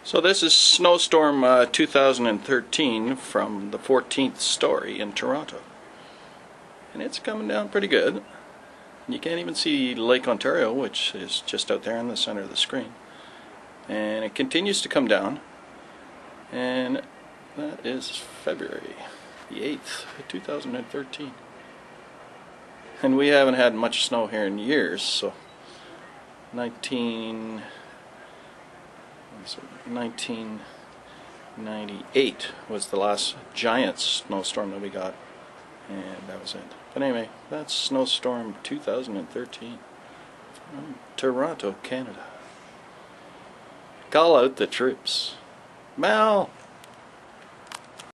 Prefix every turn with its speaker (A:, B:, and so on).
A: So this is Snowstorm 2013 from the 14th story in Toronto. And it's coming down pretty good. You can't even see Lake Ontario, which is just out there in the center of the screen. And it continues to come down. And that is February the 8th, 2013. And we haven't had much snow here in years, so 1998 was the last giant snowstorm that we got, and that was it. But anyway, that's Snowstorm 2013 from Toronto, Canada. Call out the troops. Mal!